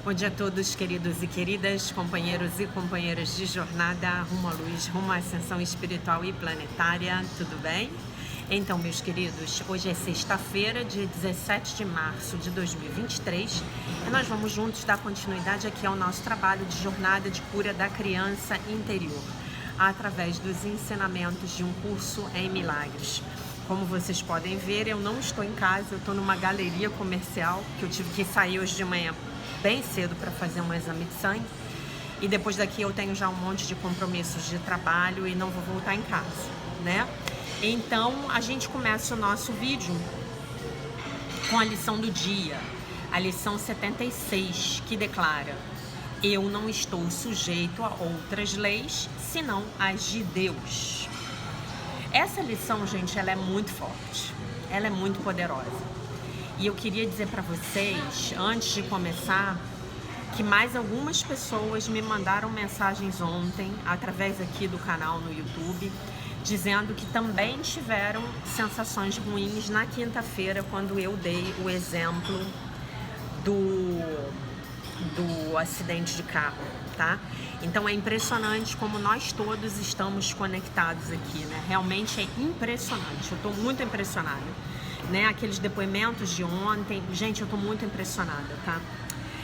Bom dia a todos, queridos e queridas, companheiros e companheiras de jornada rumo à luz, rumo à ascensão espiritual e planetária, tudo bem? Então, meus queridos, hoje é sexta-feira, dia 17 de março de 2023, e nós vamos juntos dar continuidade aqui ao nosso trabalho de jornada de cura da criança interior, através dos ensinamentos de um curso em milagres. Como vocês podem ver, eu não estou em casa, eu estou numa galeria comercial, que eu tive que sair hoje de manhã bem cedo para fazer um exame de sangue, e depois daqui eu tenho já um monte de compromissos de trabalho e não vou voltar em casa, né? Então a gente começa o nosso vídeo com a lição do dia, a lição 76, que declara: eu não estou sujeito a outras leis senão as de Deus. Essa lição, gente, ela é muito forte, ela é muito poderosa. E eu queria dizer para vocês, antes de começar, que mais algumas pessoas me mandaram mensagens ontem, através aqui do canal no YouTube, dizendo que também tiveram sensações ruins na quinta-feira, quando eu dei o exemplo do acidente de carro, tá? Então é impressionante como nós todos estamos conectados aqui, né? Realmente é impressionante, eu tô muito impressionada, né? Aqueles depoimentos de ontem, gente, eu tô muito impressionada, tá?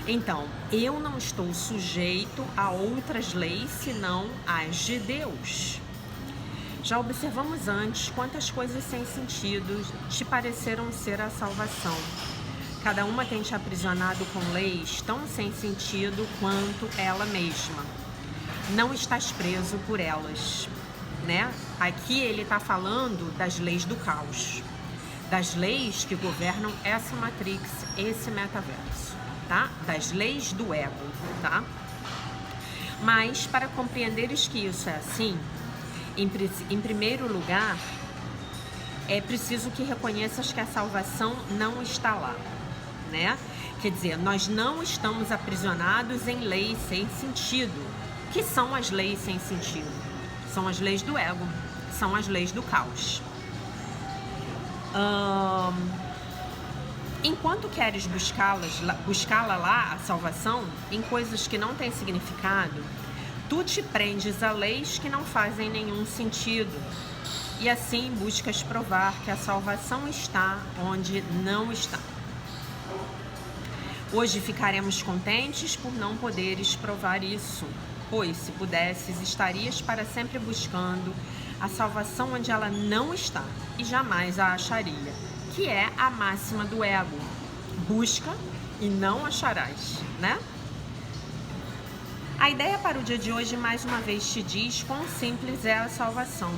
Então, eu não estou sujeito a outras leis senão as de Deus. Já observamos antes quantas coisas sem sentido te pareceram ser a salvação. Cada uma tem te aprisionado com leis tão sem sentido quanto ela mesma. Não estás preso por elas, né? Aqui ele está falando das leis do caos, das leis que governam essa matrix, esse metaverso, tá? Das leis do ego, tá? Mas para compreenderes que isso é assim, em primeiro lugar, é preciso que reconheças que a salvação não está lá, né? Quer dizer, nós não estamos aprisionados em leis sem sentido. O que são as leis sem sentido? São as leis do ego, são as leis do caos. Enquanto queres buscá-la lá, a salvação, em coisas que não têm significado, tu te prendes a leis que não fazem nenhum sentido. E assim buscas provar que a salvação está onde não está. Hoje ficaremos contentes por não poderes provar isso, pois se pudesses, estarias para sempre buscando a salvação onde ela não está e jamais a acharia, que é a máxima do ego: busca e não acharás, né? A ideia para o dia de hoje mais uma vez te diz quão simples é a salvação.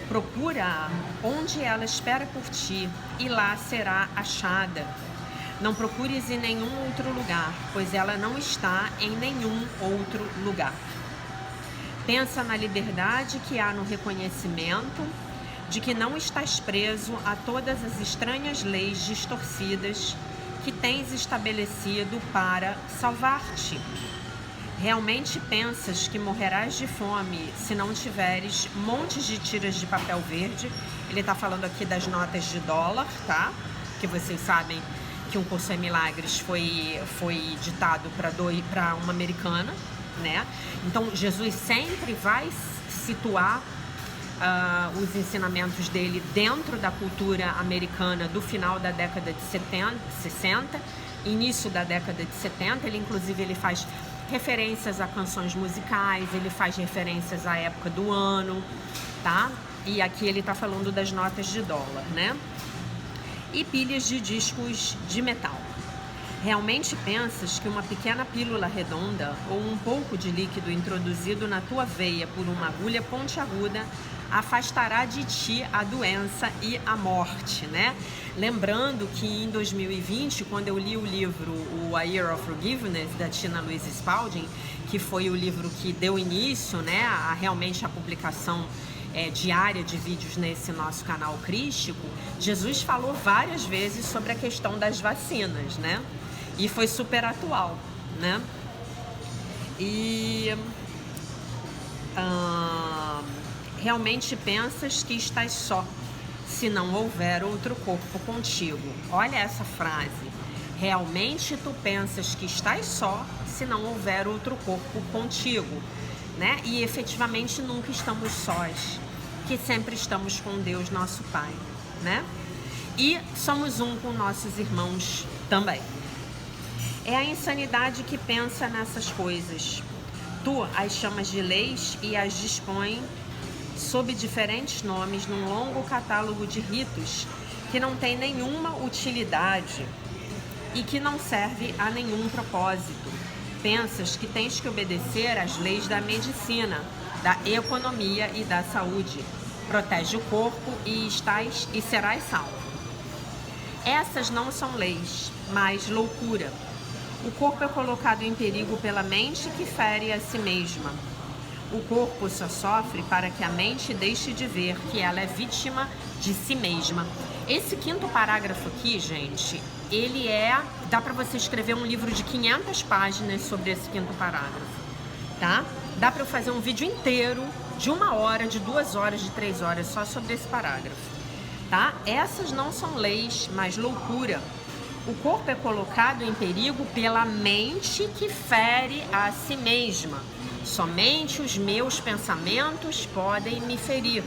Procura onde ela espera por ti e lá será achada. Não procures em nenhum outro lugar, pois ela não está em nenhum outro lugar. Pensa na liberdade que há no reconhecimento de que não estás preso a todas as estranhas leis distorcidas que tens estabelecido para salvar-te. Realmente pensas que morrerás de fome se não tiveres montes de tiras de papel verde? Ele está falando aqui das notas de dólar, tá? Que vocês sabem que um curso em milagres foi ditado para uma americana, né? Então Jesus sempre vai situar os ensinamentos dele dentro da cultura americana do final da década de 60, início da década de 70. Ele inclusive ele faz referências a canções musicais, ele faz referências à época do ano, tá? E aqui ele tá falando das notas de dólar, né? E pilhas de discos de metal. Realmente pensas que uma pequena pílula redonda ou um pouco de líquido introduzido na tua veia por uma agulha pontiaguda afastará de ti a doença e a morte, né? Lembrando que em 2020, quando eu li o livro A Year of Forgiveness, da Tina Louise Spalding, que foi o livro que deu início, né, realmente a publicação diária de vídeos nesse nosso canal crístico, Jesus falou várias vezes sobre a questão das vacinas, né? E foi super atual, né? E realmente pensas que estás só, se não houver outro corpo contigo. Olha essa frase. Realmente tu pensas que estás só se não houver outro corpo contigo, né? E efetivamente nunca estamos sós, que sempre estamos com Deus, nosso Pai, né? E somos um com nossos irmãos também. É a insanidade que pensa nessas coisas. Tu as chamas de leis e as dispõe sob diferentes nomes num longo catálogo de ritos que não tem nenhuma utilidade e que não serve a nenhum propósito. Pensas que tens que obedecer às leis da medicina, da economia e da saúde. Protege o corpo e serás salvo. Essas não são leis, mas loucura. O corpo é colocado em perigo pela mente que fere a si mesma. O corpo só sofre para que a mente deixe de ver que ela é vítima de si mesma. Esse quinto parágrafo aqui, gente, dá para você escrever um livro de 500 páginas sobre esse quinto parágrafo, tá? Dá para eu fazer um vídeo inteiro de 1 hora, de 2 horas, de 3 horas só sobre esse parágrafo, tá? Essas não são leis, mas loucura. O corpo é colocado em perigo pela mente que fere a si mesma. Somente os meus pensamentos podem me ferir.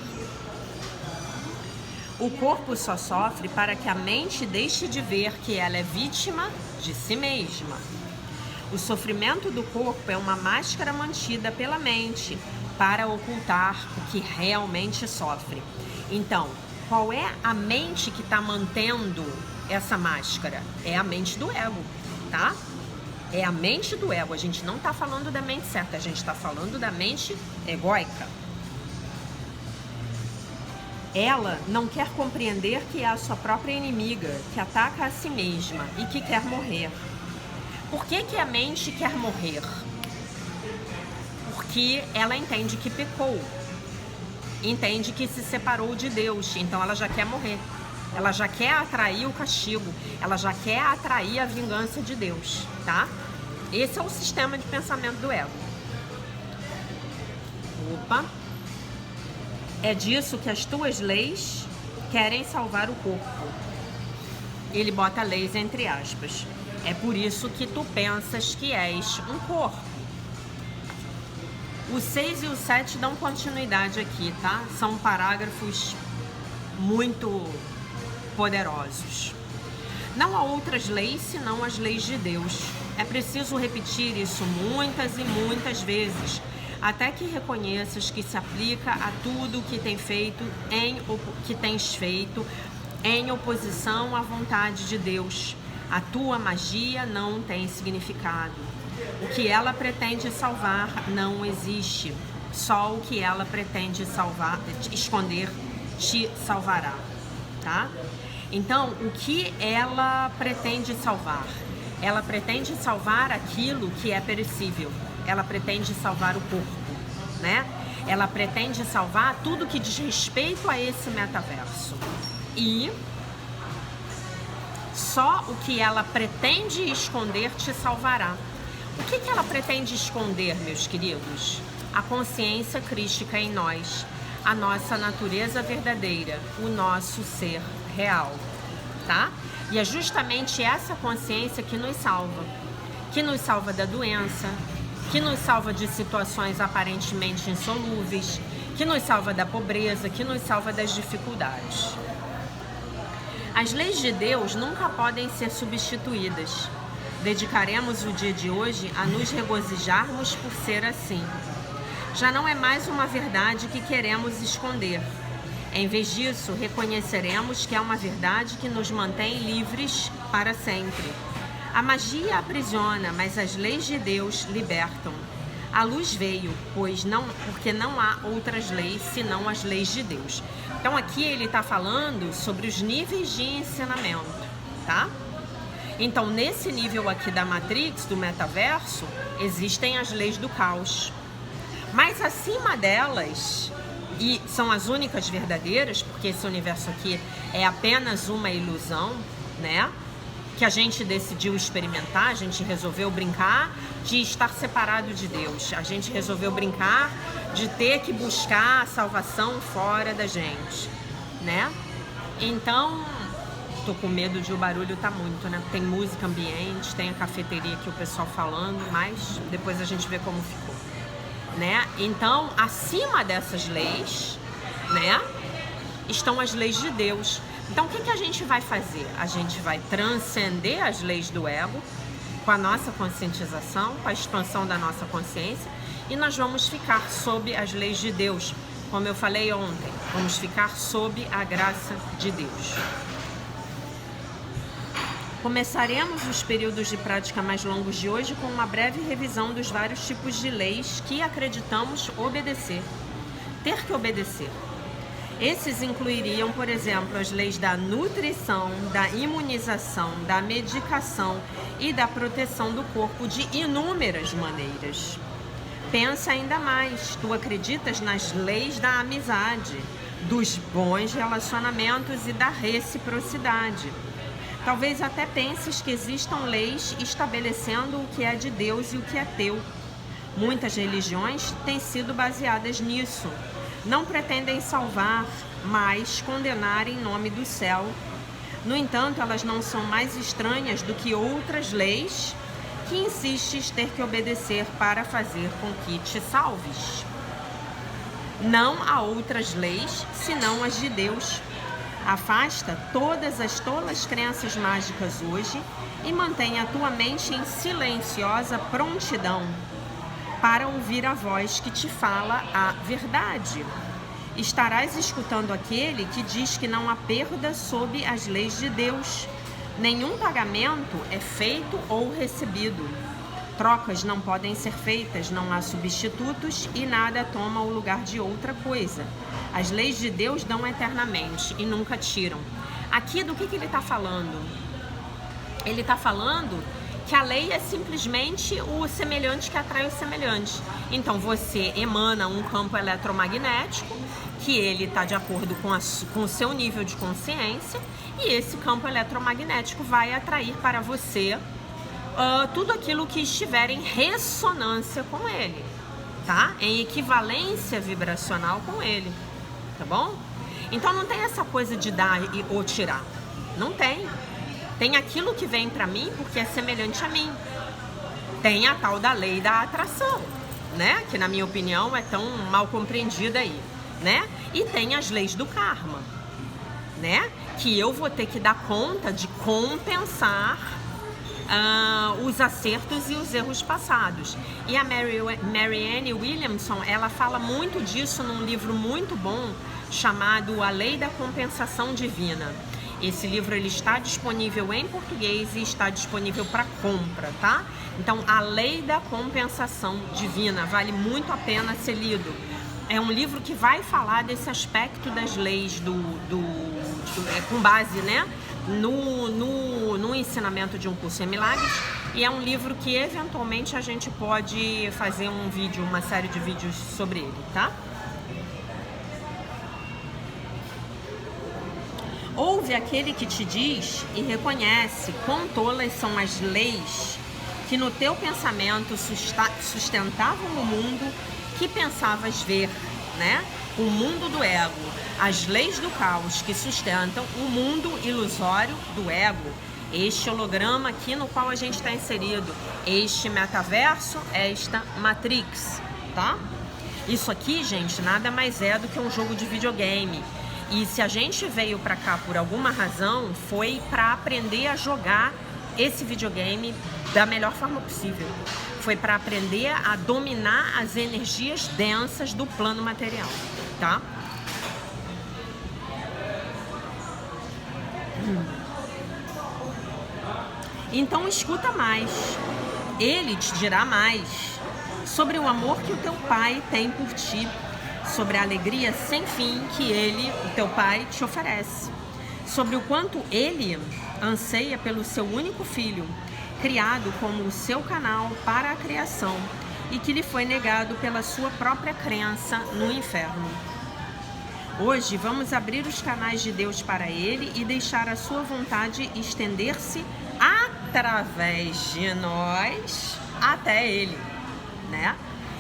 O corpo só sofre para que a mente deixe de ver que ela é vítima de si mesma. O sofrimento do corpo é uma máscara mantida pela mente para ocultar o que realmente sofre. Então, qual é a mente que está mantendo essa máscara? É a mente do ego, tá? É a mente do ego. A gente não está falando da mente certa, a gente está falando da mente egóica. Ela não quer compreender que é a sua própria inimiga, que ataca a si mesma e que quer morrer. Por que a mente quer morrer? Porque ela entende que pecou, entende que se separou de Deus, então ela já quer morrer. Ela já quer atrair o castigo, ela já quer atrair a vingança de Deus, tá? Esse é o sistema de pensamento do ego. Opa! É disso que as tuas leis querem salvar o corpo. Ele bota leis entre aspas. É por isso que tu pensas que és um corpo. O 6 e o 7 dão continuidade aqui, tá? São parágrafos muito poderosos. Não há outras leis senão as leis de Deus. É preciso repetir isso muitas e muitas vezes, até que reconheças que se aplica a tudo que tens feito em oposição à vontade de Deus. A tua magia não tem significado. O que ela pretende salvar não existe. Só o que ela pretende esconder te salvará, tá? Então, o que ela pretende salvar? Ela pretende salvar aquilo que é perecível. Ela pretende salvar o corpo, né? Ela pretende salvar tudo que diz respeito a esse metaverso. E só o que ela pretende esconder te salvará. O que ela pretende esconder, meus queridos? A consciência crística em nós, a nossa natureza verdadeira, o nosso ser real, tá? E é justamente essa consciência que nos salva da doença, que nos salva de situações aparentemente insolúveis, que nos salva da pobreza, que nos salva das dificuldades. As leis de Deus nunca podem ser substituídas. Dedicaremos o dia de hoje a nos regozijarmos por ser assim. Já não é mais uma verdade que queremos esconder. Em vez disso, reconheceremos que é uma verdade que nos mantém livres para sempre. A magia aprisiona, mas as leis de Deus libertam. A luz veio, porque não há outras leis senão as leis de Deus. Então aqui ele está falando sobre os níveis de ensinamento, tá? Então nesse nível aqui da Matrix, do metaverso, existem as leis do caos. Mas acima delas, e são as únicas verdadeiras, porque esse universo aqui é apenas uma ilusão, né? Que a gente decidiu experimentar, a gente resolveu brincar de estar separado de Deus. A gente resolveu brincar de ter que buscar a salvação fora da gente, né? Então, tô com medo de o barulho tá muito, né? Tem música ambiente, tem a cafeteria aqui, o pessoal falando, mas depois a gente vê como ficou, né? Então, acima dessas leis, né, estão as leis de Deus. Então, o que a gente vai fazer? A gente vai transcender as leis do ego com a nossa conscientização, com a expansão da nossa consciência, e nós vamos ficar sob as leis de Deus. Como eu falei ontem, vamos ficar sob a graça de Deus. Começaremos os períodos de prática mais longos de hoje com uma breve revisão dos vários tipos de leis que acreditamos obedecer, ter que obedecer. Esses incluiriam, por exemplo, as leis da nutrição, da imunização, da medicação e da proteção do corpo de inúmeras maneiras. Pensa ainda mais, tu acreditas nas leis da amizade, dos bons relacionamentos e da reciprocidade. Talvez até penses que existam leis estabelecendo o que é de Deus e o que é teu. Muitas religiões têm sido baseadas nisso. Não pretendem salvar, mas condenar em nome do céu. No entanto, elas não são mais estranhas do que outras leis que insistes ter que obedecer para fazer com que te salves. Não há outras leis senão as de Deus. Afasta todas as tolas crenças mágicas hoje e mantenha a tua mente em silenciosa prontidão para ouvir a voz que te fala a verdade. Estarás escutando aquele que diz que não há perda sob as leis de Deus. Nenhum pagamento é feito ou recebido. Trocas não podem ser feitas, não há substitutos e nada toma o lugar de outra coisa. As leis de Deus dão eternamente e nunca tiram. Aqui do que ele está falando? Ele está falando que a lei é simplesmente o semelhante que atrai o semelhante. Então você emana um campo eletromagnético que ele está de acordo com o seu nível de consciência, e esse campo eletromagnético vai atrair para você tudo aquilo que estiver em ressonância com ele, tá? Em equivalência vibracional com ele, tá bom? Então não tem essa coisa de dar ou tirar, não tem. Tem aquilo que vem para mim porque é semelhante a mim. Tem a tal da lei da atração, né? Que na minha opinião é tão mal compreendida aí, né? E tem as leis do karma, né? Que eu vou ter que dar conta de compensar os acertos e os erros passados. E a Marianne Williamson, ela fala muito disso num livro muito bom chamado A Lei da Compensação Divina. Esse livro ele está disponível em português e está disponível para compra, tá? Então, A Lei da Compensação Divina vale muito a pena ser lido. É um livro que vai falar desse aspecto das leis com base, né, no ensinamento de Um Curso em Milagres, e é um livro que eventualmente a gente pode fazer um vídeo, uma série de vídeos sobre ele, tá? Ouve aquele que te diz e reconhece quão tolas são as leis que no teu pensamento sustentavam o mundo que pensavas ver, né? O mundo do ego, as leis do caos que sustentam o mundo ilusório do ego, este holograma aqui no qual a gente está inserido, este metaverso, esta Matrix, tá? Isso aqui, gente, nada mais é do que um jogo de videogame. E se a gente veio pra cá por alguma razão, foi pra aprender a jogar esse videogame da melhor forma possível. Foi pra aprender a dominar as energias densas do plano material, tá? Então escuta mais. Ele te dirá mais sobre o amor que o teu pai tem por ti, sobre a alegria sem fim que ele, o teu pai, te oferece, sobre o quanto ele anseia pelo seu único filho, criado como o seu canal para a criação e que lhe foi negado pela sua própria crença no inferno. Hoje vamos abrir os canais de Deus para ele e deixar a sua vontade estender-se através de nós até ele, né?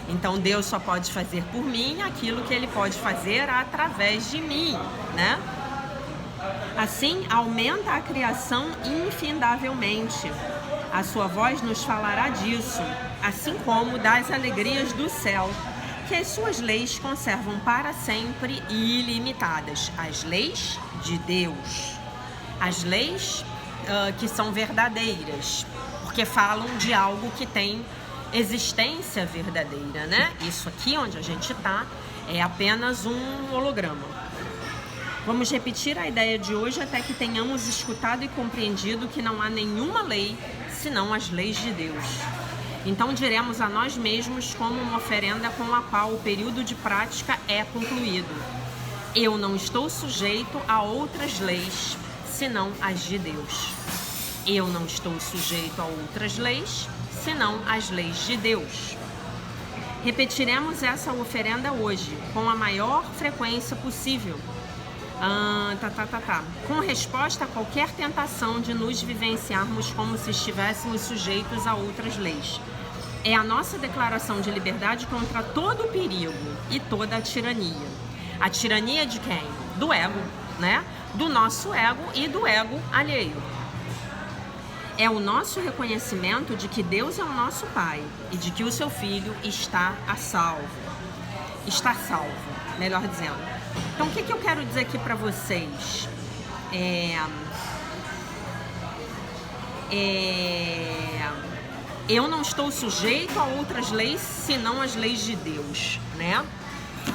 Então Deus só pode fazer por mim aquilo que ele pode fazer através de mim, né? Assim, aumenta a criação infindavelmente. A sua voz nos falará disso, assim como das alegrias do céu, que as suas leis conservam para sempre e ilimitadas. As leis de Deus. As leis que são verdadeiras, porque falam de algo que tem existência verdadeira, né? Isso aqui onde a gente está é apenas um holograma. Vamos repetir a ideia de hoje até que tenhamos escutado e compreendido que não há nenhuma lei senão as leis de Deus. Então diremos a nós mesmos como uma oferenda com a qual o período de prática é concluído: eu não estou sujeito a outras leis senão as de Deus. Eu não estou sujeito a outras leis senão as leis de Deus. Repetiremos essa oferenda hoje com a maior frequência possível. Com resposta a qualquer tentação de nos vivenciarmos como se estivéssemos sujeitos a outras leis. É a nossa declaração de liberdade contra todo o perigo e toda a tirania. A tirania de quem? Do ego, né? Do nosso ego e do ego alheio. É o nosso reconhecimento de que Deus é o nosso Pai e de que o seu Filho está a salvo. Está salvo, melhor dizendo. Então, o que eu quero dizer aqui para vocês? Eu não estou sujeito a outras leis senão as leis de Deus, né?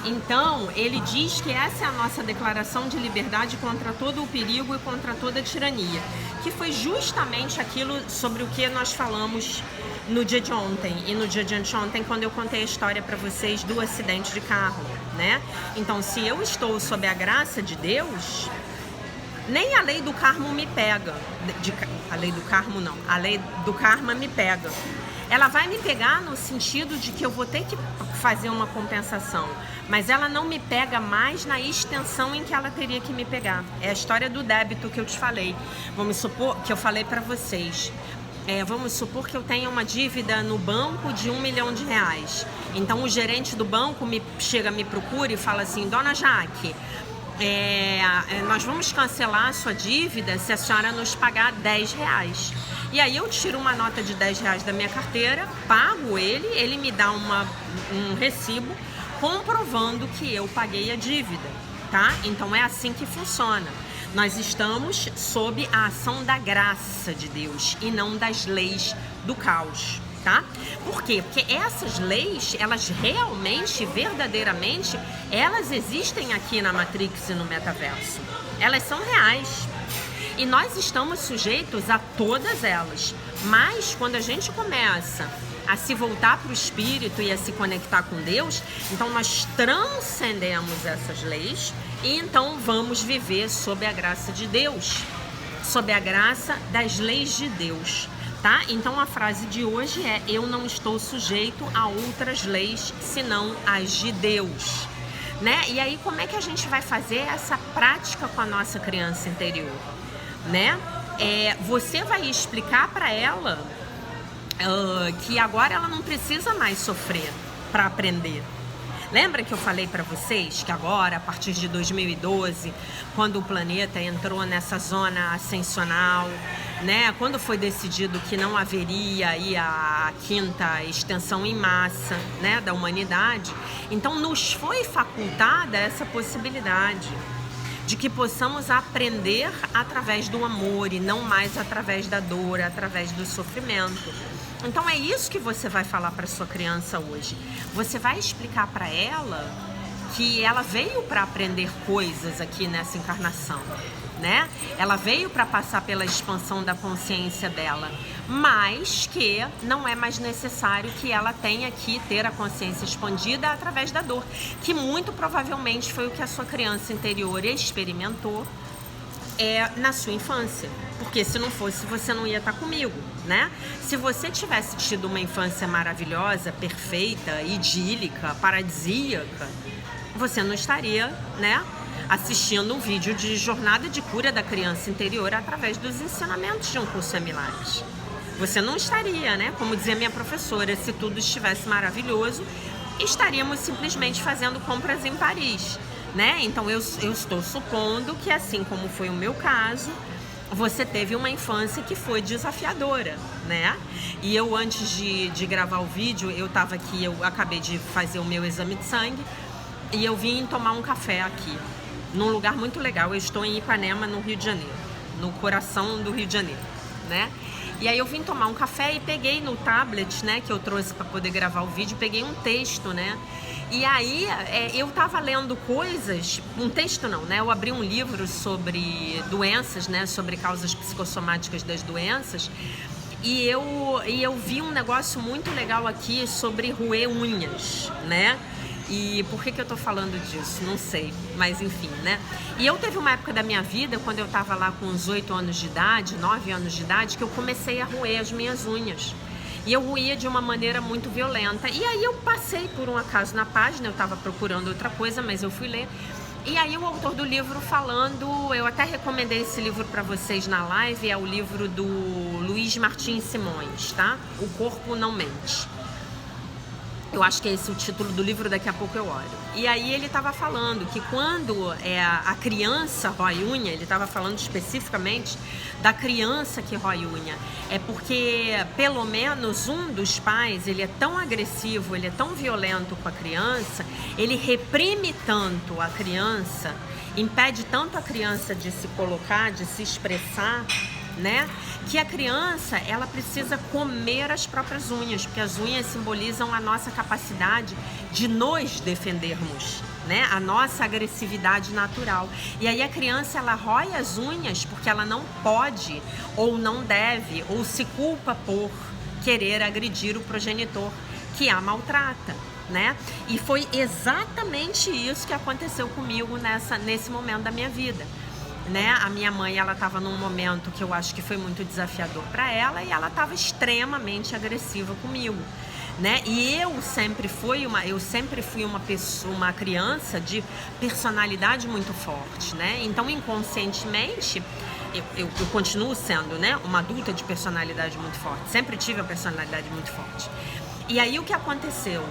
Então, ele diz que essa é a nossa declaração de liberdade contra todo o perigo e contra toda a tirania, que foi justamente aquilo sobre o que nós falamos no dia de ontem e no dia de anteontem, quando eu contei a história para vocês do acidente de carro, né? Então, se eu estou sob a graça de Deus, nem a lei do karma me pega. A lei do karma não, a lei do karma me pega. Ela vai me pegar no sentido de que eu vou ter que fazer uma compensação, mas ela não me pega mais na extensão em que ela teria que me pegar. É a história do débito que eu te falei. Vamos supor que eu falei para vocês. Vamos supor que eu tenha uma dívida no banco de R$1 milhão. Então o gerente do banco me procura e fala assim: Dona Jaque, nós vamos cancelar a sua dívida se a senhora nos pagar R$10. E aí eu tiro uma nota de R$10 da minha carteira, pago ele me dá um recibo comprovando que eu paguei a dívida, tá? Então é assim que funciona. Nós estamos sob a ação da graça de Deus e não das leis do caos, tá? Por quê? Porque essas leis, elas realmente, verdadeiramente, elas existem aqui na Matrix e no metaverso. Elas são reais. E nós estamos sujeitos a todas elas. Mas quando a gente começa a se voltar para o Espírito e a se conectar com Deus, então nós transcendemos essas leis e então vamos viver sob a graça de Deus, sob a graça das leis de Deus, tá? Então a frase de hoje é: eu não estou sujeito a outras leis senão as de Deus, né? E aí como é que a gente vai fazer essa prática com a nossa criança interior, né? Você vai explicar para ela que agora ela não precisa mais sofrer para aprender. Lembra que eu falei para vocês que agora, a partir de 2012, quando o planeta entrou nessa zona ascensional, né, quando foi decidido que não haveria aí a quinta extensão em massa, né, da humanidade, então nos foi facultada essa possibilidade de que possamos aprender através do amor e não mais através da dor, através do sofrimento. Então é isso que você vai falar para sua criança hoje. Você vai explicar para ela que ela veio para aprender coisas aqui nessa encarnação, né? Ela veio para passar pela expansão da consciência dela, mas que não é mais necessário que ela tenha que ter a consciência expandida através da dor, que muito provavelmente foi o que a sua criança interior experimentou na sua infância. Porque se não fosse, você não ia estar comigo, né? Se você tivesse tido uma infância maravilhosa, perfeita, idílica, paradisíaca, você não estaria, né, assistindo um vídeo de jornada de cura da criança interior através dos ensinamentos de Um Curso em Milagres. Você não estaria, né? Como dizia minha professora, se tudo estivesse maravilhoso, estaríamos simplesmente fazendo compras em Paris. né? Então eu estou supondo que, assim como foi o meu caso, você teve uma infância que foi desafiadora, né? E eu, antes de gravar o vídeo, eu tava aqui, eu acabei de fazer o meu exame de sangue e eu vim tomar um café aqui, num lugar muito legal. Eu estou em Ipanema, no Rio de Janeiro, no coração do Rio de Janeiro, né? E aí eu vim tomar um café e peguei no tablet, né, que eu trouxe para poder gravar o vídeo, peguei um texto, né? E aí eu tava lendo coisas, um texto não, né? Eu abri um livro sobre doenças, né, sobre causas psicossomáticas das doenças, e eu vi um negócio muito legal aqui sobre roer unhas, né? E por que eu tô falando disso? Não sei, mas enfim, né? E eu teve uma época da minha vida, quando eu tava lá com uns 8 anos de idade, 9 anos de idade, que eu comecei a roer as minhas unhas. E eu roía de uma maneira muito violenta. E aí eu passei por um acaso na página, eu tava procurando outra coisa, mas eu fui ler. E aí o autor do livro falando, eu até recomendei esse livro para vocês na live, é o livro do Luiz Martins Simões, tá? O Corpo Não Mente. Eu acho que é esse o título do livro, daqui a pouco eu olho. E aí ele estava falando que quando a criança rói unha, ele estava falando especificamente da criança que rói unha, é porque pelo menos um dos pais, ele é tão agressivo, ele é tão violento com a criança, ele reprime tanto a criança, impede tanto a criança de se colocar, de se expressar, né? Que a criança, ela precisa comer as próprias unhas, porque as unhas simbolizam a nossa capacidade de nos defendermos, né? A nossa agressividade natural. E aí a criança, ela rói as unhas porque ela não pode, ou não deve, ou se culpa por querer agredir o progenitor que a maltrata, né? E foi exatamente isso que aconteceu comigo nesse momento da minha vida. Né? A minha mãe, ela estava num momento que eu acho que foi muito desafiador para ela, e ela estava extremamente agressiva comigo, né? E eu sempre fui uma pessoa, uma criança de personalidade muito forte, né? Então, inconscientemente, eu continuo sendo, né, uma adulta de personalidade muito forte. Sempre tive uma personalidade muito forte. E aí o que aconteceu?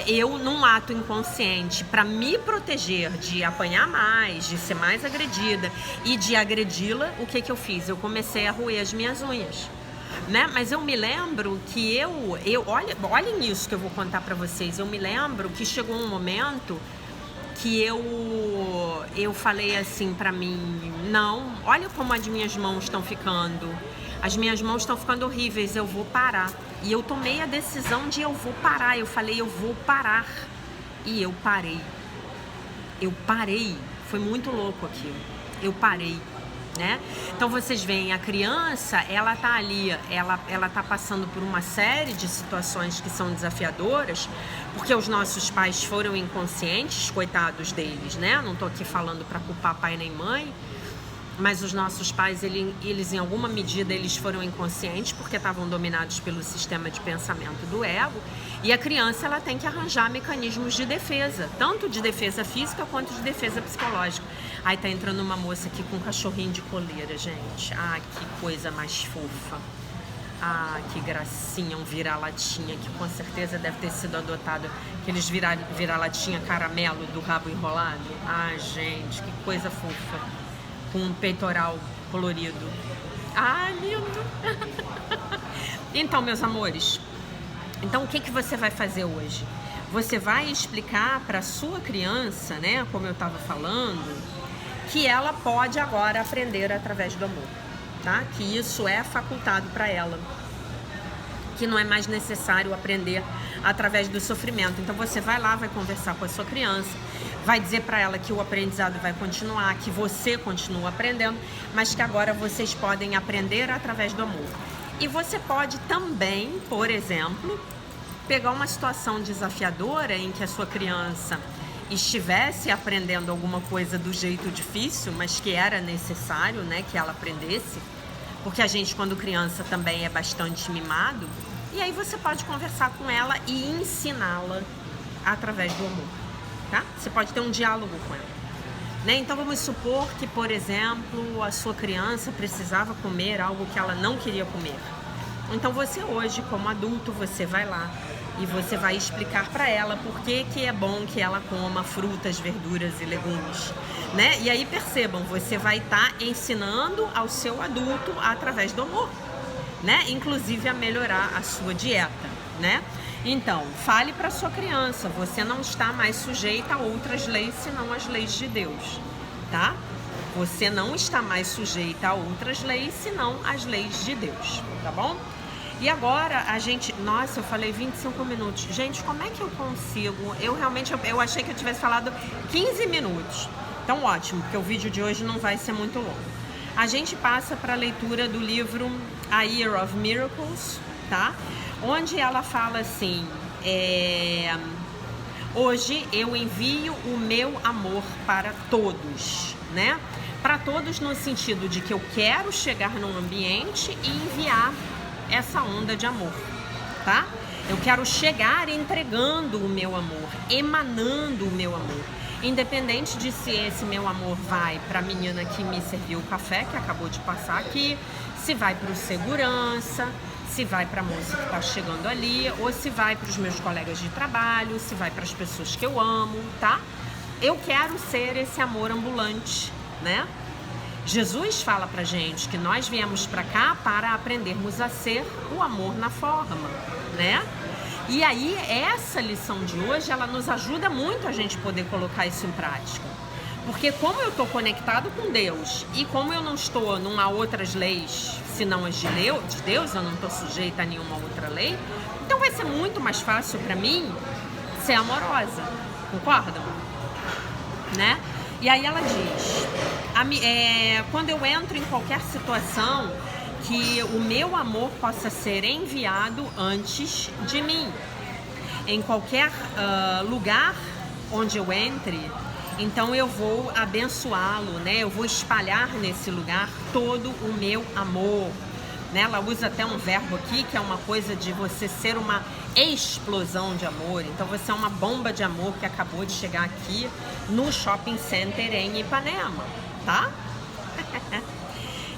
Eu, num ato inconsciente, para me proteger de apanhar mais, de ser mais agredida e de agredi-la, o que eu fiz? Eu comecei a roer as minhas unhas, né? Mas eu me lembro que olhem isso que eu vou contar para vocês. Eu me lembro que chegou um momento que eu falei assim para mim: não, olha como as minhas mãos estão ficando. As minhas mãos estão ficando horríveis, eu vou parar. E eu tomei a decisão de eu vou parar. Eu falei, eu vou parar. E eu parei. Eu parei. Foi muito louco aquilo. Eu parei, né? Então vocês veem, a criança, ela tá ali, ela tá passando por uma série de situações que são desafiadoras, porque os nossos pais foram inconscientes, coitados deles, né? Não tô aqui falando para culpar pai nem mãe, mas os nossos pais, eles em alguma medida, eles foram inconscientes porque estavam dominados pelo sistema de pensamento do ego, e a criança, ela tem que arranjar mecanismos de defesa, tanto de defesa física quanto de defesa psicológica. Aí tá entrando uma moça aqui com um cachorrinho de coleira, gente. Ah, que coisa mais fofa. Ah, que gracinha, um vira-latinha, que com certeza deve ter sido adotado, aqueles vira-latinha caramelo do rabo enrolado. Ah, gente, que coisa fofa. Com um peitoral colorido. Ah, lindo! Então, meus amores, então o que você vai fazer hoje? Você vai explicar para sua criança, né, como eu estava falando, que ela pode agora aprender através do amor, tá? Que isso é facultado para ela, que não é mais necessário aprender através do sofrimento. Então você vai lá, vai conversar com a sua criança, vai dizer para ela que o aprendizado vai continuar, que você continua aprendendo, mas que agora vocês podem aprender através do amor. E você pode também, por exemplo, pegar uma situação desafiadora em que a sua criança estivesse aprendendo alguma coisa do jeito difícil, mas que era necessário, né, que ela aprendesse, porque a gente, quando criança, também é bastante mimado, e aí você pode conversar com ela e ensiná-la através do amor, tá? Você pode ter um diálogo com ela, né? Então vamos supor que, por exemplo, a sua criança precisava comer algo que ela não queria comer, Então você hoje, como adulto, você vai lá e você vai explicar para ela por que é bom que ela coma frutas, verduras e legumes, né? E aí percebam, você vai estar ensinando ao seu adulto através do amor, né? Inclusive a melhorar a sua dieta, né? Então, fale para sua criança, você não está mais sujeita a outras leis senão as leis de Deus, tá? Você não está mais sujeita a outras leis senão as leis de Deus, tá bom? E agora a gente... Nossa, eu falei 25 minutos. Gente, como é que eu consigo? Eu achei que eu tivesse falado 15 minutos. Então, ótimo, porque o vídeo de hoje não vai ser muito longo. A gente passa para a leitura do livro A Year of Miracles, tá? Onde ela fala assim... Hoje eu envio o meu amor para todos, né? Para todos no sentido de que eu quero chegar num ambiente e enviar essa onda de amor, tá? Eu quero chegar entregando o meu amor, emanando o meu amor. Independente de se esse meu amor vai para a menina que me serviu o café, que acabou de passar aqui, se vai para o segurança, se vai para a moça que está chegando ali, ou se vai para os meus colegas de trabalho, se vai para as pessoas que eu amo, tá? Eu quero ser esse amor ambulante, né? Jesus fala pra gente que nós viemos pra cá para aprendermos a ser o amor na forma, né? E aí, essa lição de hoje, ela nos ajuda muito a gente poder colocar isso em prática. Porque como eu estou conectado com Deus e como eu não estou numa outras leis, senão as de Deus, eu não estou sujeita a nenhuma outra lei, então vai ser muito mais fácil para mim ser amorosa, concordam? Né? E aí ela diz, quando eu entro em qualquer situação, que o meu amor possa ser enviado antes de mim. Em qualquer lugar onde eu entre, então eu vou abençoá-lo, né? Eu vou espalhar nesse lugar todo o meu amor. Né? Ela usa até um verbo aqui, que é uma coisa de você ser uma explosão de amor. Então você é uma bomba de amor que acabou de chegar aqui no shopping center em Ipanema, tá?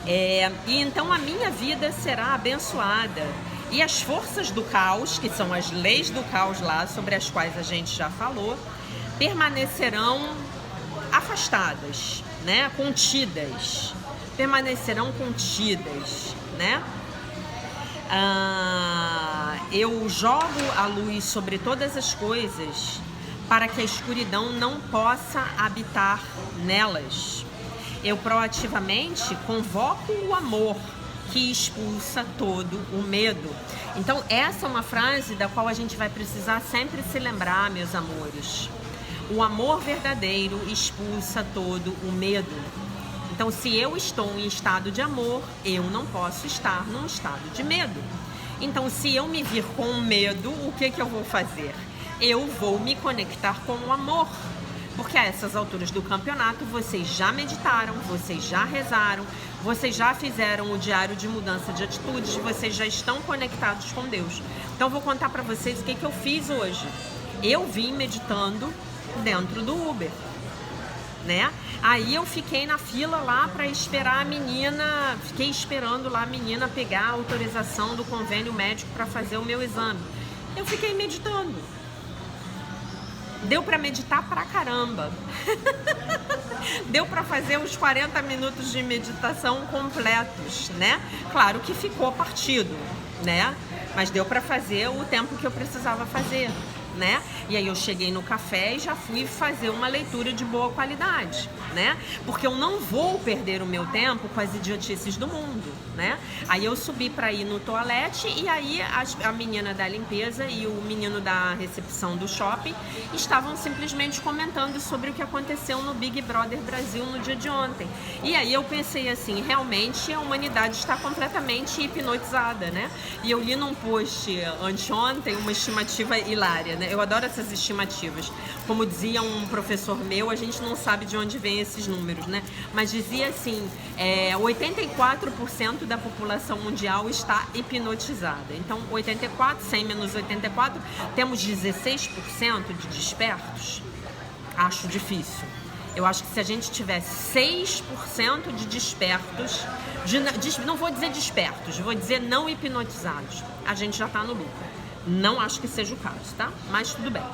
E então a minha vida será abençoada. E as forças do caos, que são as leis do caos lá, sobre as quais a gente já falou, permanecerão afastadas, né? Contidas. Permanecerão contidas, né? Eu jogo a luz sobre todas as coisas para que a escuridão não possa habitar nelas. Eu proativamente convoco o amor que expulsa todo o medo. Então essa é uma frase da qual a gente vai precisar sempre se lembrar, meus amores. O amor verdadeiro expulsa todo o medo. Então, se eu estou em estado de amor, eu não posso estar num estado de medo. Então, se eu me vir com medo, o que eu vou fazer? Eu vou me conectar com o amor. Porque a essas alturas do campeonato, vocês já meditaram, vocês já rezaram, vocês já fizeram o diário de mudança de atitudes, vocês já estão conectados com Deus. Então, eu vou contar para vocês o que eu fiz hoje. Eu vim meditando dentro do Uber, né? Aí eu fiquei na fila lá para esperar a menina, fiquei esperando lá a menina pegar a autorização do convênio médico para fazer o meu exame. Eu fiquei meditando. Deu para meditar pra caramba. Deu para fazer os 40 minutos de meditação completos, né? Claro que ficou partido, né? Mas deu para fazer o tempo que eu precisava fazer, né? E aí eu cheguei no café e já fui fazer uma leitura de boa qualidade, né? Porque eu não vou perder o meu tempo com as idiotices do mundo, né? Aí eu subi para ir no toalete e aí a menina da limpeza e o menino da recepção do shopping estavam simplesmente comentando sobre o que aconteceu no Big Brother Brasil no dia de ontem. E aí eu pensei assim, realmente a humanidade está completamente hipnotizada, né? E eu li num post anteontem uma estimativa hilária, né? Eu adoro essas estimativas. Como dizia um professor meu, a gente não sabe de onde vem esses números, né? Mas dizia assim, 84% da população mundial está hipnotizada. Então, 84, 100 menos 84, temos 16% de despertos. Acho difícil. Eu acho que se a gente tiver 6% de despertos, não vou dizer despertos, vou dizer não hipnotizados. A gente já tá no lucro. Não acho que seja o caso, tá? Mas tudo bem.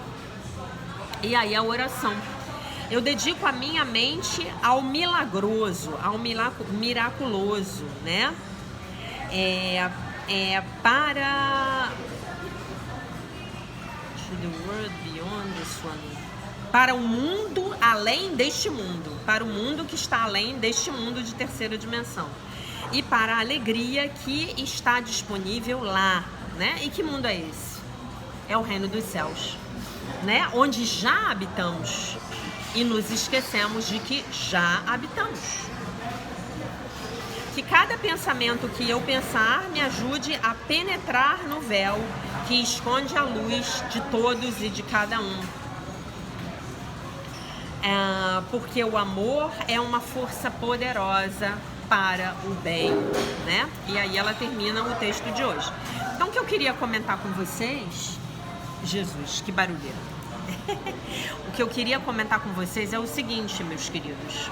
E aí a oração. Eu dedico a minha mente ao milagroso, ao miraculoso, né? Para the world beyond this one. Para o mundo além deste mundo, para o mundo que está além deste mundo de terceira dimensão, e para a alegria que está disponível lá, né? E que mundo é esse? É o reino dos céus, né? Onde já habitamos e nos esquecemos de que já habitamos. Que cada pensamento que eu pensar me ajude a penetrar no véu que esconde a luz de todos e de cada um. Porque o amor é uma força poderosa para o bem, né? E aí ela termina o texto de hoje. Então, o que eu queria comentar com vocês... Jesus, que barulheira! O que eu queria comentar com vocês é o seguinte, meus queridos.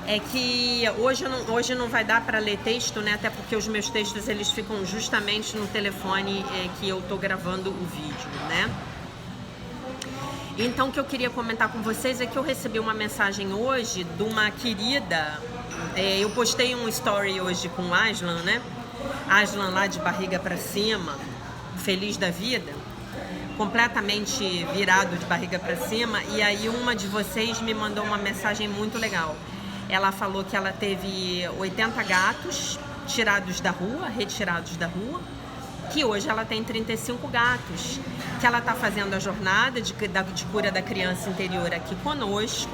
É que hoje não vai dar para ler texto, né? Até porque os meus textos eles ficam justamente no telefone que eu tô gravando o vídeo, né? Então, o que eu queria comentar com vocês é que eu recebi uma mensagem hoje de uma querida... eu postei um story hoje com o Aslan, né? Aslan lá de barriga para cima, feliz da vida, completamente virado de barriga para cima. E aí uma de vocês me mandou uma mensagem muito legal. Ela falou que ela teve 80 gatos retirados da rua, que hoje ela tem 35 gatos, que ela está fazendo a jornada de cura da criança interior aqui conosco,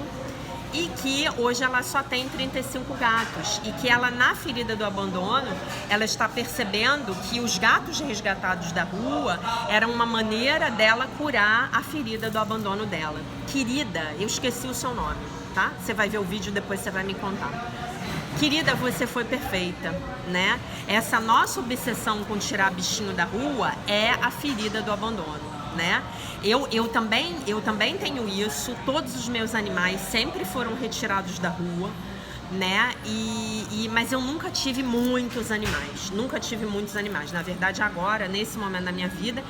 e que hoje ela só tem 35 gatos, e que ela, na ferida do abandono, ela está percebendo que os gatos resgatados da rua eram uma maneira dela curar a ferida do abandono dela. Querida, eu esqueci o seu nome, tá? Você vai ver o vídeo, depois você vai me contar. Querida, você foi perfeita, né? Essa nossa obsessão com tirar bichinho da rua é a ferida do abandono, né? Eu também tenho isso. Todos os meus animais sempre foram retirados da rua, né? Mas eu nunca tive muitos animais. Na verdade, agora, nesse momento da minha vida,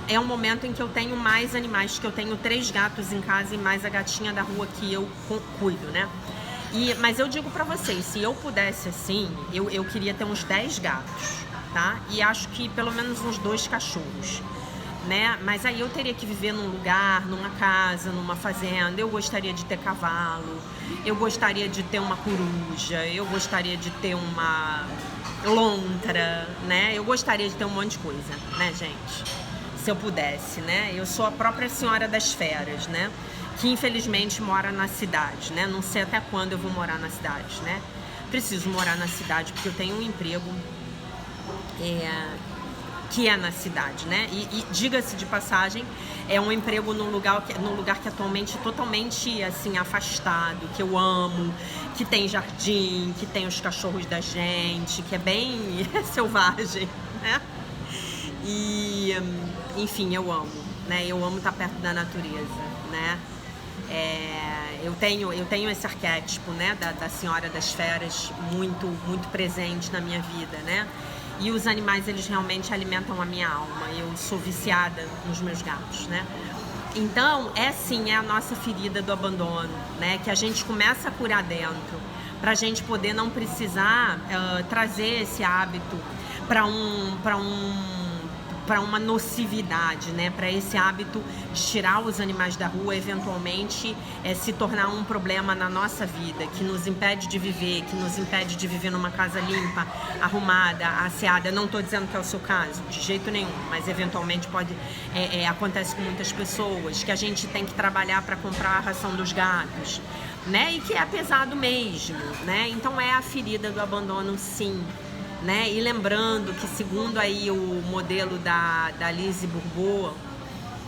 é um momento em que eu tenho mais animais, que eu tenho 3 gatos em casa e mais a gatinha da rua que eu cuido, né? Mas eu digo pra vocês, se eu pudesse assim, eu queria ter uns 10 gatos, tá? E acho que pelo menos uns 2 cachorros, né? Mas aí eu teria que viver num lugar, numa casa, numa fazenda. Eu gostaria de ter cavalo, eu gostaria de ter uma coruja, eu gostaria de ter uma lontra, né? Eu gostaria de ter um monte de coisa, né, gente? Se eu pudesse, né? Eu sou a própria senhora das feras, né? Que infelizmente mora na cidade, né? Não sei até quando eu vou morar na cidade, né? Preciso morar na cidade porque eu tenho um emprego que é na cidade, né? E diga-se de passagem, é um emprego num lugar que atualmente é totalmente assim afastado, que eu amo, que tem jardim, que tem os cachorros da gente, que é bem selvagem, né? E enfim, eu amo, né? Eu amo estar perto da natureza, né? Eu tenho esse arquétipo, né, da senhora das feras muito, muito presente na minha vida, né? E os animais, eles realmente alimentam a minha alma. Eu sou viciada nos meus gatos, né? Então, é a nossa ferida do abandono, né? Que a gente começa a curar dentro, pra gente poder não precisar trazer esse hábito para uma nocividade, né? Para esse hábito de tirar os animais da rua, eventualmente se tornar um problema na nossa vida, que nos impede de viver, que nos impede de viver numa casa limpa, arrumada, asseada. Não estou dizendo que é o seu caso, de jeito nenhum, mas eventualmente acontece com muitas pessoas, que a gente tem que trabalhar para comprar a ração dos gatos, né? E que é pesado mesmo, né? Então é a ferida do abandono, sim. Né? E lembrando que, segundo aí o modelo da Lise Bourbeau,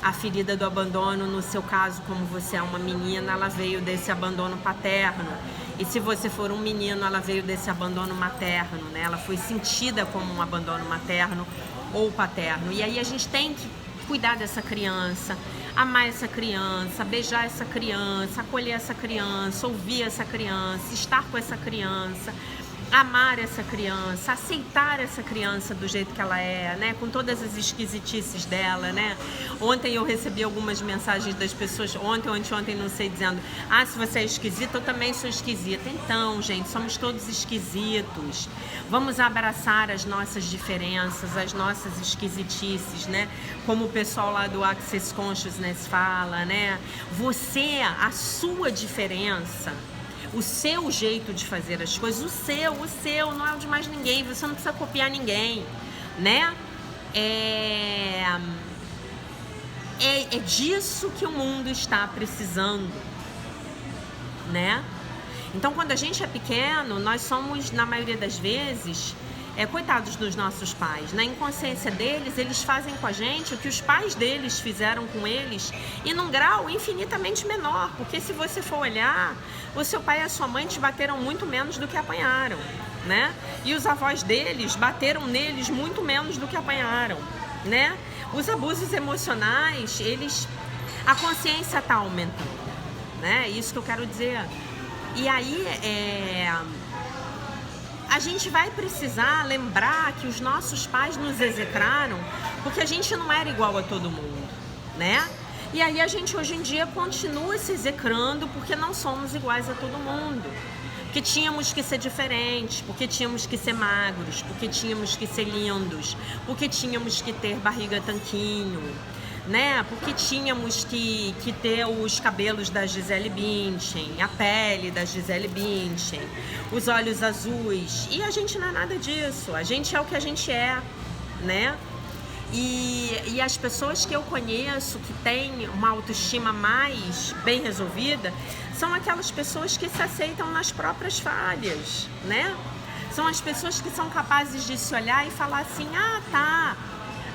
a ferida do abandono, no seu caso, como você é uma menina, ela veio desse abandono paterno. E se você for um menino, ela veio desse abandono materno, né? Ela foi sentida como um abandono materno ou paterno. E aí a gente tem que cuidar dessa criança, amar essa criança, beijar essa criança, acolher essa criança, ouvir essa criança, estar com essa criança, amar essa criança, aceitar essa criança do jeito que ela é, né? Com todas as esquisitices dela, né? Ontem eu recebi algumas mensagens das pessoas, ontem ou anteontem, não sei, dizendo: ah, se você é esquisita, eu também sou esquisita. Então, gente, somos todos esquisitos. Vamos abraçar as nossas diferenças, as nossas esquisitices, né? Como o pessoal lá do Access Consciousness fala, né? Você, a sua diferença, o seu jeito de fazer as coisas, o seu, não é o de mais ninguém, você não precisa copiar ninguém, né? É disso que o mundo está precisando, né? Então, quando a gente é pequeno, nós somos, na maioria das vezes, coitados dos nossos pais. Na inconsciência deles, eles fazem com a gente o que os pais deles fizeram com eles, e num grau infinitamente menor, porque se você for olhar, o seu pai e a sua mãe te bateram muito menos do que apanharam, né? E os avós deles bateram neles muito menos do que apanharam, né? Os abusos emocionais, a consciência está aumentando, né? Isso que eu quero dizer. E aí, a gente vai precisar lembrar que os nossos pais nos execraram porque a gente não era igual a todo mundo, né? E aí a gente hoje em dia continua se execrando porque não somos iguais a todo mundo. Porque tínhamos que ser diferentes, porque tínhamos que ser magros, porque tínhamos que ser lindos, porque tínhamos que ter barriga tanquinho, né? Porque tínhamos que ter os cabelos da Gisele Bündchen, a pele da Gisele Bündchen, os olhos azuis. E a gente não é nada disso, a gente é o que a gente é, né? E as pessoas que eu conheço que têm uma autoestima mais bem resolvida são aquelas pessoas que se aceitam nas próprias falhas, né? São as pessoas que são capazes de se olhar e falar assim: ah, tá,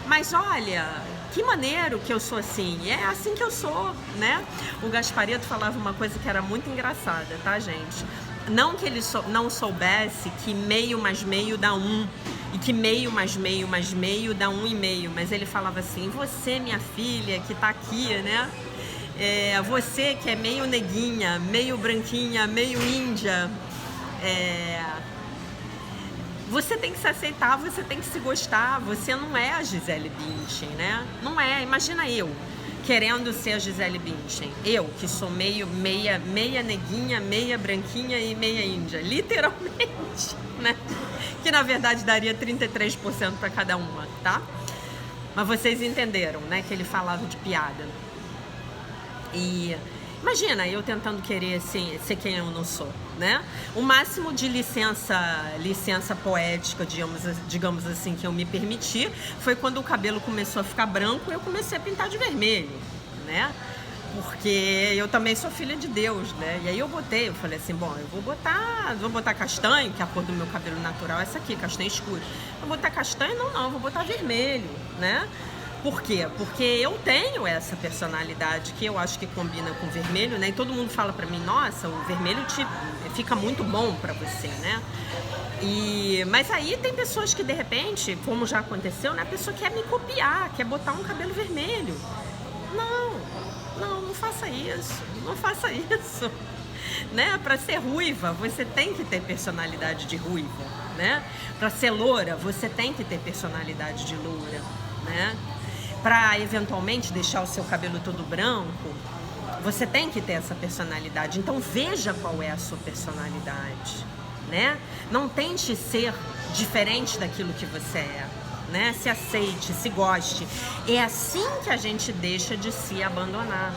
mas olha, que maneiro que eu sou assim, é assim que eu sou, né? O Gasparetto falava uma coisa que era muito engraçada, tá, gente? Não que ele não soubesse que meio mais meio dá 1, e que meio mais meio mais meio dá 1,5, mas ele falava assim: você, minha filha, que tá aqui, né? Você que é meio neguinha, meio branquinha, meio índia, você tem que se aceitar, você tem que se gostar. Você não é a Gisele Bündchen, né? Não é. Imagina eu querendo ser a Gisele Bündchen. Eu, que sou meia neguinha, meia branquinha e meia índia. Literalmente, né? Que na verdade daria 33% para cada uma, tá? Mas vocês entenderam, né? Que ele falava de piada. E imagina eu tentando querer assim, ser quem eu não sou, né? O máximo de licença poética, digamos assim, que eu me permiti foi quando o cabelo começou a ficar branco e eu comecei a pintar de vermelho, né? Porque eu também sou filha de Deus, né? E aí eu falei assim: bom, eu vou botar castanho, que é a cor do meu cabelo natural é essa aqui, castanho escuro. Eu vou botar castanho? Não, eu vou botar vermelho, né? Por quê? Porque eu tenho essa personalidade que eu acho que combina com vermelho, né? E todo mundo fala pra mim: nossa, o vermelho fica muito bom pra você, né? Mas aí tem pessoas que de repente, como já aconteceu, né? A pessoa quer me copiar, quer botar um cabelo vermelho. Não faça isso, não faça isso, né? Para ser ruiva, você tem que ter personalidade de ruiva, né? Para ser loura, você tem que ter personalidade de loura, né? Para eventualmente deixar o seu cabelo todo branco, você tem que ter essa personalidade. Então veja qual é a sua personalidade, né? Não tente ser diferente daquilo que você é, né? Se aceite, se goste. É assim que a gente deixa de se abandonar.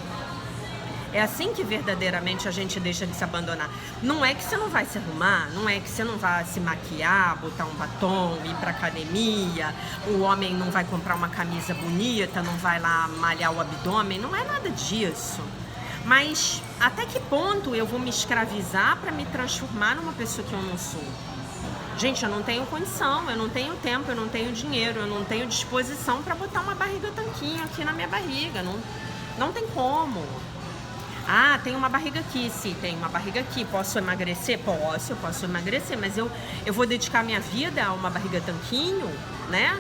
É assim que verdadeiramente a gente deixa de se abandonar. Não é que você não vai se arrumar, não é que você não vai se maquiar, botar um batom, ir pra academia, o homem não vai comprar uma camisa bonita, não vai lá malhar o abdômen, não é nada disso. Mas até que ponto eu vou me escravizar para me transformar numa pessoa que eu não sou? Gente, eu não tenho condição, eu não tenho tempo, eu não tenho dinheiro, eu não tenho disposição para botar uma barriga tanquinho aqui na minha barriga, não tem como. Ah, tem uma barriga aqui, sim, tem uma barriga aqui. Posso emagrecer? Eu posso emagrecer, mas eu vou dedicar minha vida a uma barriga tanquinho, né?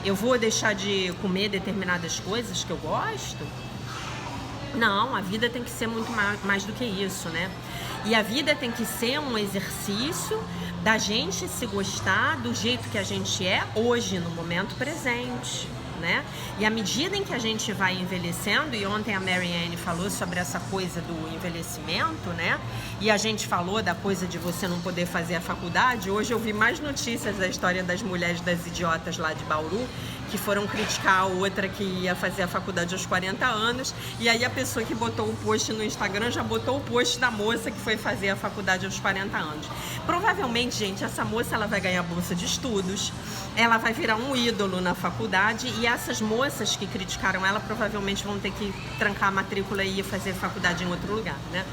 Eu vou deixar de comer determinadas coisas que eu gosto? Não, a vida tem que ser muito mais do que isso, né? E a vida tem que ser um exercício da gente se gostar do jeito que a gente é hoje, no momento presente, né? E à medida em que a gente vai envelhecendo, e ontem a Marianne falou sobre essa coisa do envelhecimento, né? E a gente falou da coisa de você não poder fazer a faculdade. Hoje eu vi mais notícias da história das mulheres das idiotas lá de Bauru, que foram criticar a outra que ia fazer a faculdade aos 40 anos, e aí a pessoa que botou o post no Instagram já botou o post da moça que foi fazer a faculdade aos 40 anos. Provavelmente, gente, essa moça ela vai ganhar bolsa de estudos, ela vai virar um ídolo na faculdade, e essas moças que criticaram ela provavelmente vão ter que trancar a matrícula e ir fazer faculdade em outro lugar, né?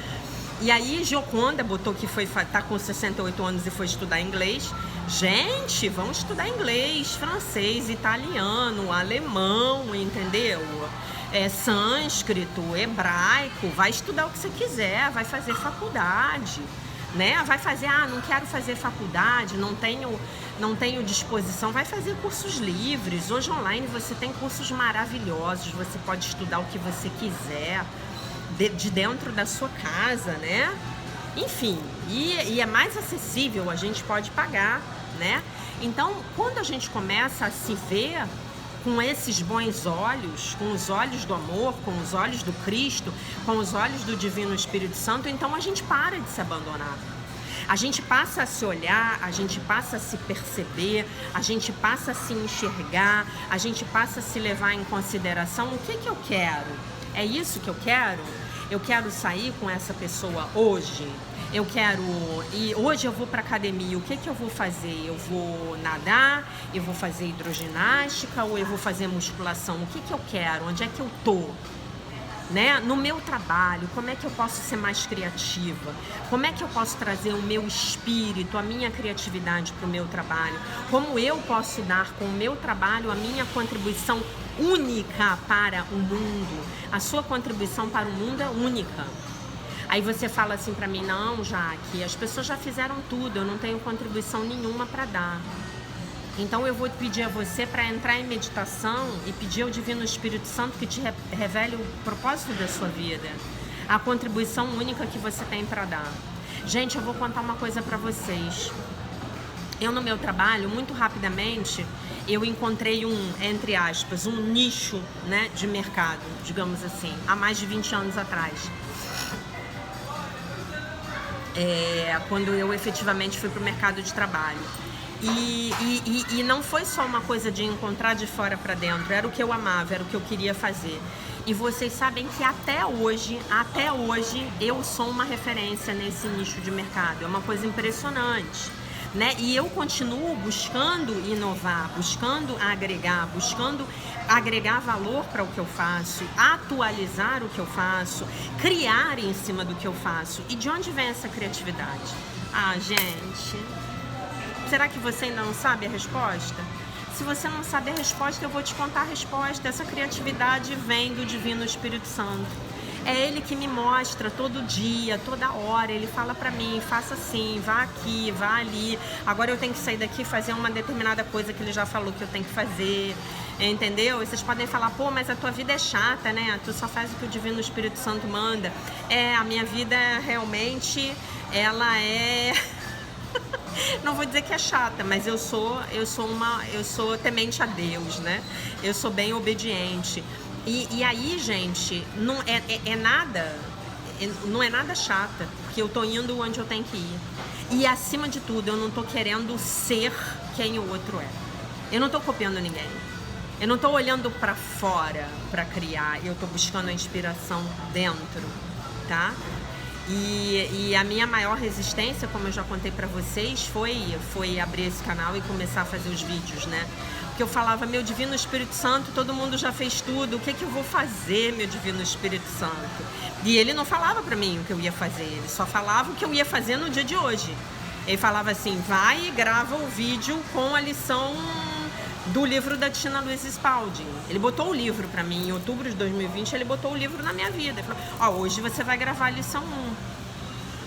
E aí Gioconda botou que tá com 68 anos e foi estudar inglês. Gente, vão estudar inglês, francês, italiano, alemão, entendeu? Sânscrito, hebraico, vai estudar o que você quiser, vai fazer faculdade, né? Vai fazer, não quero fazer faculdade, não tenho disposição, vai fazer cursos livres. Hoje online você tem cursos maravilhosos, você pode estudar o que você quiser, de dentro da sua casa, né? Enfim, e é mais acessível, a gente pode pagar, né? Então, quando a gente começa a se ver com esses bons olhos, com os olhos do amor, com os olhos do Cristo, com os olhos do Divino Espírito Santo, então a gente para de se abandonar. A gente passa a se olhar, a gente passa a se perceber, a gente passa a se enxergar, a gente passa a se levar em consideração o que eu quero. É isso que eu quero? Eu quero sair com essa pessoa hoje? E hoje eu vou para academia, o que eu vou fazer? Eu vou nadar, eu vou fazer hidroginástica ou eu vou fazer musculação? O que eu quero? Onde é que eu tô? Né? No meu trabalho, como é que eu posso ser mais criativa? Como é que eu posso trazer o meu espírito, a minha criatividade para o meu trabalho? Como eu posso dar com o meu trabalho a minha contribuição única para o mundo? A sua contribuição para o mundo é única. Aí você fala assim para mim, não, Jaque, as pessoas já fizeram tudo, eu não tenho contribuição nenhuma para dar. Então eu vou pedir a você para entrar em meditação e pedir ao Divino Espírito Santo que te revele o propósito da sua vida, a contribuição única que você tem para dar. Gente, eu vou contar uma coisa para vocês. Eu no meu trabalho, muito rapidamente, eu encontrei entre aspas, um nicho, né, de mercado, digamos assim, há mais de 20 anos atrás. Quando eu efetivamente fui para o mercado de trabalho. E não foi só uma coisa de encontrar de fora para dentro, era o que eu amava, era o que eu queria fazer. E vocês sabem que até hoje eu sou uma referência nesse nicho de mercado, é uma coisa impressionante, né? E eu continuo buscando inovar, buscando agregar valor para o que eu faço, atualizar o que eu faço, criar em cima do que eu faço. E de onde vem essa criatividade? Gente, será que você ainda não sabe a resposta? Se você não sabe a resposta, eu vou te contar a resposta. Essa criatividade vem do Divino Espírito Santo. É Ele que me mostra todo dia, toda hora. Ele fala pra mim, faça assim, vá aqui, vá ali. Agora eu tenho que sair daqui e fazer uma determinada coisa que Ele já falou que eu tenho que fazer. Entendeu? E vocês podem falar, pô, mas a tua vida é chata, né? Tu só faz o que o Divino Espírito Santo manda. A minha vida realmente, ela é... Não vou dizer que é chata, mas eu sou temente a Deus, né? Eu sou bem obediente. E aí, gente, não é nada chata, porque eu tô indo onde eu tenho que ir. E acima de tudo, eu não tô querendo ser quem o outro é. Eu não tô copiando ninguém. Eu não tô olhando pra fora pra criar, eu tô buscando a inspiração dentro, tá? E a minha maior resistência, como eu já contei pra vocês, foi abrir esse canal e começar a fazer os vídeos, né? Porque eu falava, meu Divino Espírito Santo, todo mundo já fez tudo, o que eu vou fazer, meu Divino Espírito Santo? E ele não falava pra mim o que eu ia fazer, ele só falava o que eu ia fazer no dia de hoje. Ele falava assim, vai e grava o vídeo com a lição do livro da Tina Louise Spalding. Ele botou o livro pra mim em outubro de 2020, ele botou o livro na minha vida. Ele falou, hoje você vai gravar a lição 1.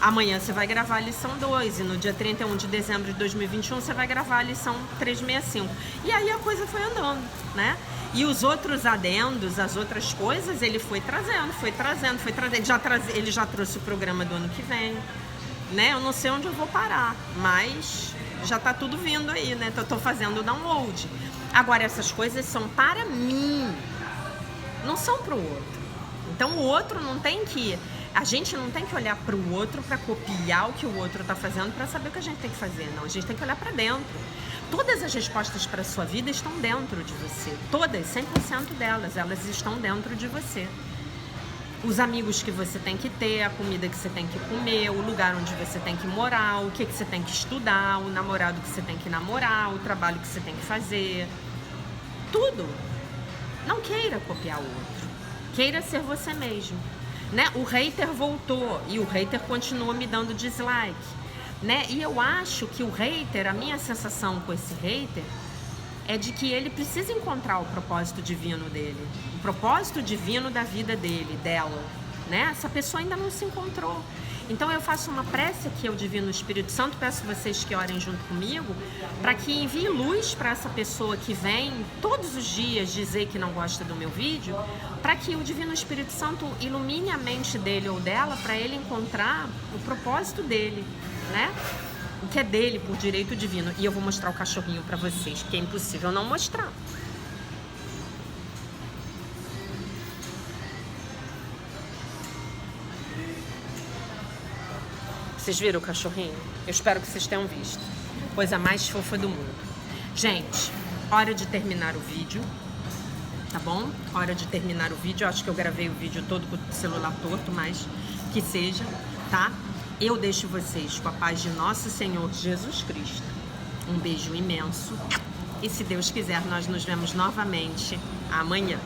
Amanhã você vai gravar a lição 2 e no dia 31 de dezembro de 2021 você vai gravar a lição 365. E aí a coisa foi andando, né? E os outros adendos, as outras coisas, ele foi trazendo. Ele já trouxe o programa do ano que vem, né? Eu não sei onde eu vou parar, mas já tá tudo vindo aí, né? Eu tô fazendo o download. Agora, essas coisas são para mim, não são pro outro. Então o outro não tem que... A gente não tem que olhar para o outro para copiar o que o outro está fazendo para saber o que a gente tem que fazer, não. A gente tem que olhar para dentro. Todas as respostas para a sua vida estão dentro de você. Todas, 100% delas, elas estão dentro de você. Os amigos que você tem que ter, a comida que você tem que comer, o lugar onde você tem que morar, o que você tem que estudar, o namorado que você tem que namorar, o trabalho que você tem que fazer. Tudo. Não queira copiar o outro. Queira ser você mesmo. Né? O hater voltou e o hater continua me dando dislike, né? E eu acho que o hater, a minha sensação com esse hater é de que ele precisa encontrar o propósito divino dele, o propósito divino da vida dele, dela, né? Essa pessoa ainda não se encontrou. Então eu faço uma prece aqui ao Divino Espírito Santo, peço vocês que orem junto comigo, para que envie luz para essa pessoa que vem todos os dias dizer que não gosta do meu vídeo, para que o Divino Espírito Santo ilumine a mente dele ou dela, para ele encontrar o propósito dele, né? O que é dele por direito divino. E eu vou mostrar o cachorrinho para vocês, que é impossível não mostrar. Vocês viram o cachorrinho? Eu espero que vocês tenham visto. Coisa mais fofa do mundo. Gente, hora de terminar o vídeo, tá bom? Hora de terminar o vídeo. Eu acho que eu gravei o vídeo todo com o celular torto, mas que seja, tá? Eu deixo vocês com a paz de nosso Senhor Jesus Cristo. Um beijo imenso. E se Deus quiser, nós nos vemos novamente amanhã.